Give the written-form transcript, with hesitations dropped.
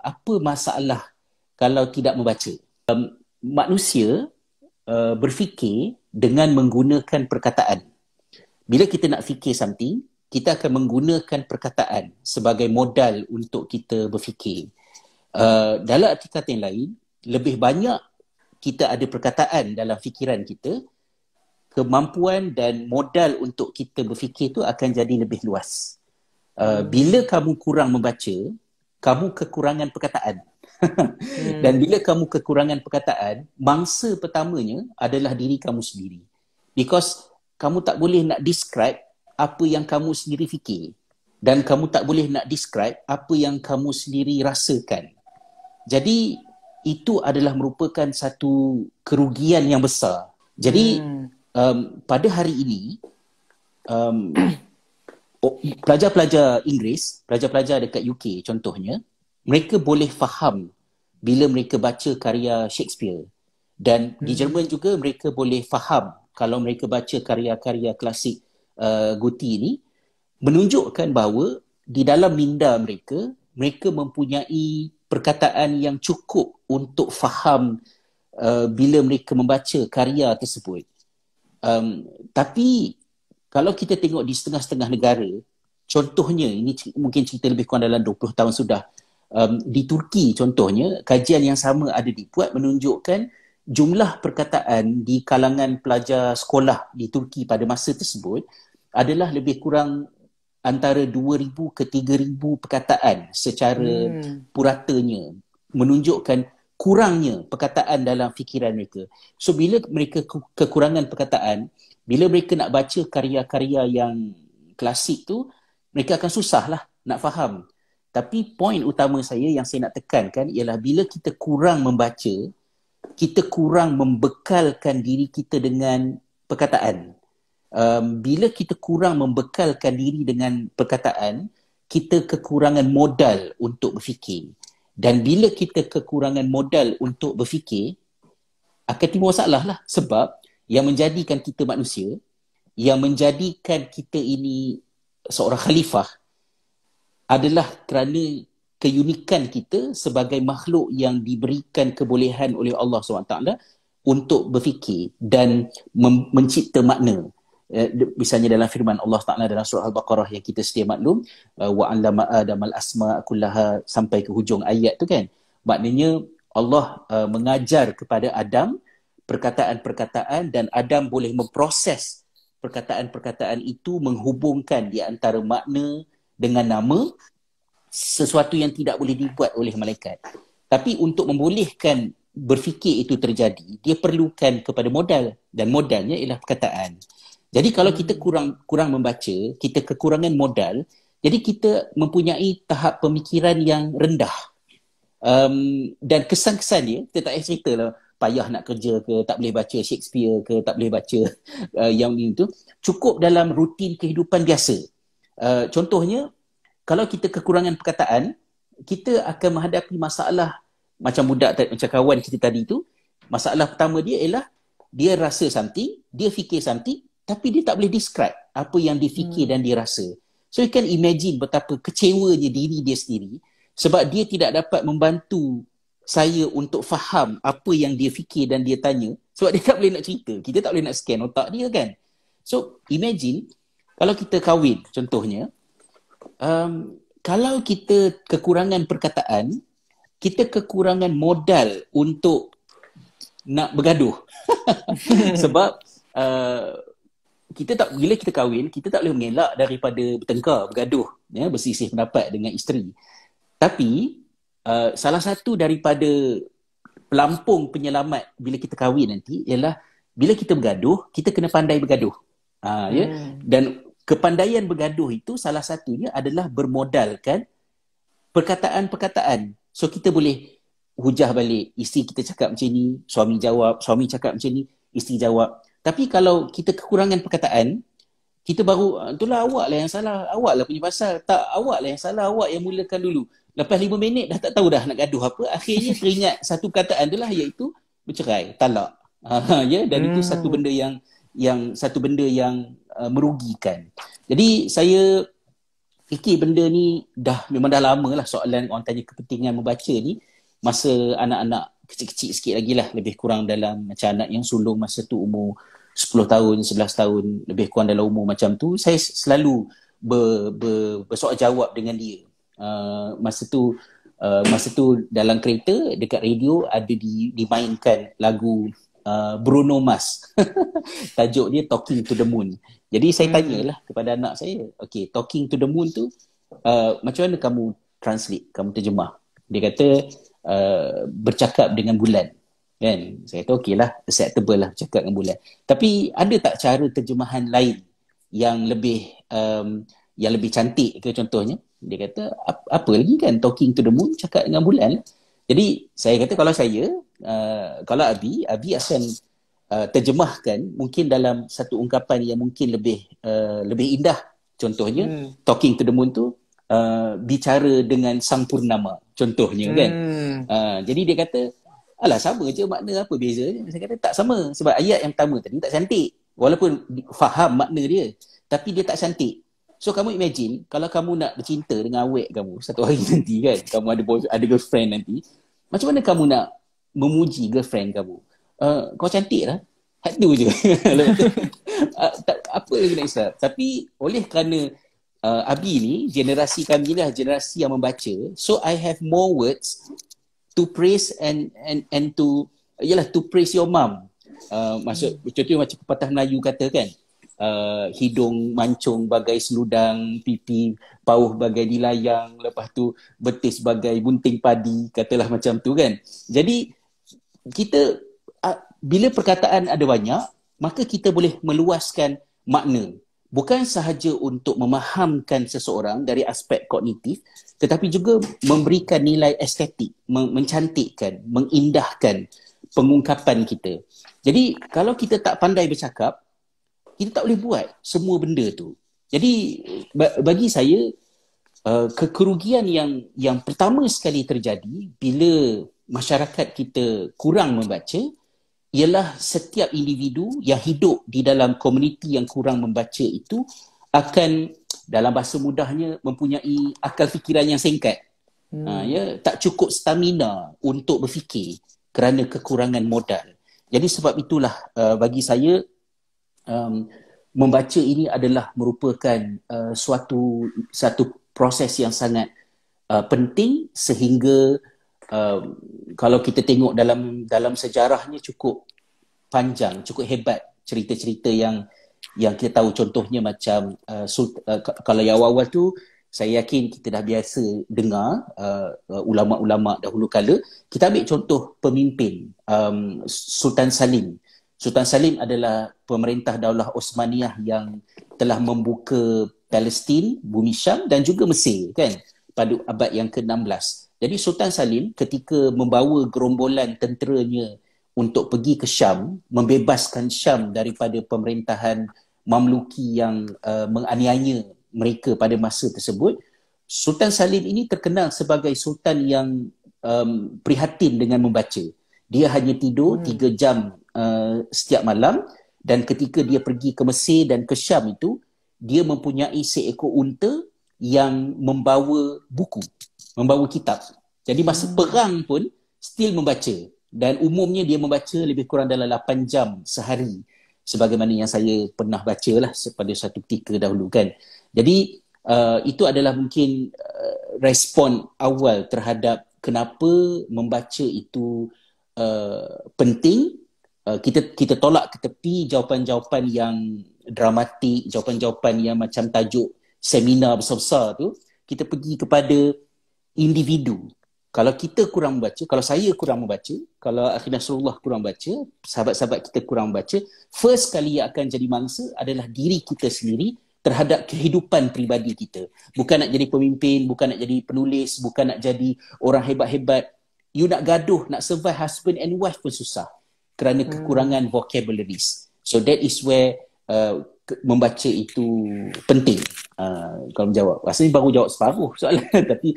apa masalah kalau tidak membaca? Manusia berfikir dengan menggunakan perkataan. Bila kita nak fikir something, kita akan menggunakan perkataan sebagai modal untuk kita berfikir. Dalam arti kata yang lain, lebih banyak kita ada perkataan dalam fikiran kita, kemampuan dan modal untuk kita berfikir tu akan jadi lebih luas. Bila kamu kurang membaca, kamu kekurangan perkataan. Dan bila kamu kekurangan perkataan, mangsa pertamanya adalah diri kamu sendiri. Because kamu tak boleh nak describe apa yang kamu sendiri fikir. Dan kamu tak boleh nak describe apa yang kamu sendiri rasakan. Jadi, itu adalah merupakan satu kerugian yang besar. Jadi, pada hari ini, pelajar-pelajar Inggeris, pelajar-pelajar dekat UK contohnya, mereka boleh faham bila mereka baca karya Shakespeare. Dan di Jerman juga mereka boleh faham kalau mereka baca karya-karya klasik Goethe ini, menunjukkan bahawa di dalam minda mereka, mereka mempunyai perkataan yang cukup untuk faham bila mereka membaca karya tersebut. Tapi kalau kita tengok di setengah-setengah negara, contohnya, ini mungkin cerita lebih kurang dalam 20 tahun sudah, di Turki contohnya, kajian yang sama ada dibuat menunjukkan jumlah perkataan di kalangan pelajar sekolah di Turki pada masa tersebut adalah lebih kurang antara 2,000 ke 3,000 perkataan secara puratanya, menunjukkan kurangnya perkataan dalam fikiran mereka. So bila mereka kekurangan perkataan, bila mereka nak baca karya-karya yang klasik tu, mereka akan susahlah nak faham. Tapi poin utama saya yang saya nak tekankan ialah bila kita kurang membaca, kita kurang membekalkan diri kita dengan perkataan. Bila kita kurang membekalkan diri dengan perkataan, kita kekurangan modal untuk berfikir. Dan bila kita kekurangan modal untuk berfikir, akan timbul masalah lah. Sebab yang menjadikan kita manusia, yang menjadikan kita ini seorang khalifah, adalah kerana keunikan kita sebagai makhluk yang diberikan kebolehan oleh Allah SWT untuk berfikir dan mencipta makna. Misalnya dalam firman Allah Ta'ala dalam surah Al-Baqarah yang kita sedia maklum, wa 'allama Adamal asma' kullaha, sampai ke hujung ayat tu kan. Maknanya Allah mengajar kepada Adam perkataan-perkataan dan Adam boleh memproses perkataan-perkataan itu, menghubungkan di antara makna dengan nama, sesuatu yang tidak boleh dibuat oleh malaikat. Tapi untuk membolehkan berfikir itu terjadi, dia perlukan kepada modal, dan modalnya ialah perkataan. Jadi kalau kita kurang membaca, kita kekurangan modal, jadi kita mempunyai tahap pemikiran yang rendah. Dan kesan-kesan dia, kita tak payah cerita lah, payah nak kerja ke, tak boleh baca Shakespeare ke, tak boleh baca yang itu, cukup dalam rutin kehidupan biasa. Contohnya, kalau kita kekurangan perkataan, kita akan menghadapi masalah macam macam kawan kita tadi tu. Masalah pertama dia ialah dia rasa something, dia fikir something, tapi dia tak boleh describe apa yang dia fikir dan dia rasa. So you can imagine betapa kecewanya diri dia sendiri sebab dia tidak dapat membantu saya untuk faham apa yang dia fikir dan dia tanya, sebab dia tak boleh nak cerita. Kita tak boleh nak scan otak dia kan. So imagine kalau kita kahwin contohnya, kalau kita kekurangan perkataan, kita kekurangan modal untuk nak bergaduh. Sebab bila kita kahwin, kita tak boleh mengelak daripada bertengkar, bergaduh, ya, berselisih pendapat dengan isteri. Tapi salah satu daripada pelampung penyelamat bila kita kahwin nanti ialah bila kita bergaduh, kita kena pandai bergaduh. Ya? Dan kepandaian bergaduh itu salah satunya adalah bermodalkan perkataan-perkataan. So kita boleh hujah balik, isteri kita cakap macam ni, suami jawab, suami cakap macam ni, isteri jawab. Tapi kalau kita kekurangan perkataan, kita baru, itulah awak lah yang salah, awak lah punya pasal. Tak, awak lah yang salah, awak yang mulakan dulu. Lepas 5 minit dah tak tahu dah nak gaduh apa. Akhirnya teringat satu perkataan tu lah, iaitu bercerai, talak. Ya, dan itu satu benda yang merugikan. Jadi saya fikir benda ni memang dah lama lah. Soalan orang tanya kepentingan membaca ni masa anak-anak kecil-kecil sikit lagi lah, lebih kurang dalam macam anak yang sulung masa tu umur 10 tahun, 11 tahun, lebih kurang dalam umur macam tu, saya selalu bersoal jawab dengan dia. Masa tu dalam kereta dekat radio ada dimainkan lagu Bruno Mars. Tajuk dia Talking to the Moon. Jadi saya tanyalah kepada anak saya, okay, Talking to the Moon tu macam mana kamu translate, kamu terjemah? Dia kata bercakap dengan bulan, kan? Saya kata okey lah, acceptable lah bercakap dengan bulan. Tapi ada tak cara terjemahan lain yang lebih cantik ke contohnya? Dia kata apa lagi kan, Talking to the Moon, cakap dengan bulan. Jadi saya kata kalau Abi akan terjemahkan mungkin dalam satu ungkapan yang mungkin lebih indah. Contohnya Talking to the Moon tu bicara dengan sang purnama contohnya, kan. Jadi dia kata alah sama je makna, apa beza? Saya kata tak sama, sebab ayat yang pertama tadi tak cantik, walaupun faham makna dia, tapi dia tak cantik. So kamu imagine kalau kamu nak bercinta dengan awek kamu satu hari nanti, kan, kamu ada girlfriend nanti, macam mana kamu nak memuji girlfriend kamu? Kau cantik lah, tu je. Apa lagi nak isap? Tapi oleh kerana Abi ni, generasi kami lah generasi yang membaca, so I have more words to praise and to praise your mom. Contohnya macam pepatah Melayu kata, kan, hidung mancung bagai seludang, pipi pauh bagai dilayang, lepas tu betis bagai bunting padi, katalah macam tu, kan. Jadi kita bila perkataan ada banyak, maka kita boleh meluaskan makna. Bukan sahaja untuk memahamkan seseorang dari aspek kognitif, tetapi juga memberikan nilai estetik, mencantikkan, mengindahkan pengungkapan kita. Jadi kalau kita tak pandai bercakap, kita tak boleh buat semua benda tu. Jadi bagi saya, kekerugian yang pertama sekali terjadi bila masyarakat kita kurang membaca ialah setiap individu yang hidup di dalam komuniti yang kurang membaca itu akan, dalam bahasa mudahnya, mempunyai akal fikiran yang singkat. Tak cukup stamina untuk berfikir kerana kekurangan modal. Jadi sebab itulah bagi saya membaca ini adalah merupakan satu proses yang sangat penting, sehingga kalau kita tengok dalam sejarahnya cukup panjang, cukup hebat cerita-cerita yang kita tahu. Contohnya macam kalau yang awal-awal tu saya yakin kita dah biasa dengar ulama-ulama dahulu kala. Kita ambil contoh pemimpin Sultan Salim. Sultan Salim adalah pemerintah Daulah Osmaniyah yang telah membuka Palestin, bumi Syam dan juga Mesir, kan, pada abad yang ke-16. Jadi Sultan Salim ketika membawa gerombolan tenteranya untuk pergi ke Syam, membebaskan Syam daripada pemerintahan Mamluki yang menganiaya mereka pada masa tersebut, Sultan Salim ini terkenal sebagai sultan yang prihatin dengan membaca. Dia hanya tidur 3 jam setiap malam, dan ketika dia pergi ke Mesir dan ke Syam itu, dia mempunyai seekor unta yang membawa buku, membawa kitab. Jadi masa perang pun still membaca, dan umumnya dia membaca lebih kurang dalam 8 jam sehari, sebagaimana yang saya pernah baca lah pada satu ketika dahulu, kan. Jadi itu adalah mungkin respon awal terhadap kenapa membaca itu penting. Kita tolak ke tepi jawapan-jawapan yang dramatik, jawapan-jawapan yang macam tajuk seminar besar-besar tu. Kita pergi kepada individu. Kalau kita kurang membaca, kalau saya kurang membaca, kalau Akhi Nasrullah kurang baca, sahabat-sahabat kita kurang baca, first kali yang akan jadi mangsa adalah diri kita sendiri terhadap kehidupan peribadi kita. Bukan nak jadi pemimpin, bukan nak jadi penulis, bukan nak jadi orang hebat-hebat. You nak gaduh, nak survive husband and wife pun susah kerana kekurangan vocabularies. So that is where membaca itu penting. Kalau menjawab, rasanya baru jawab separuh soalan tapi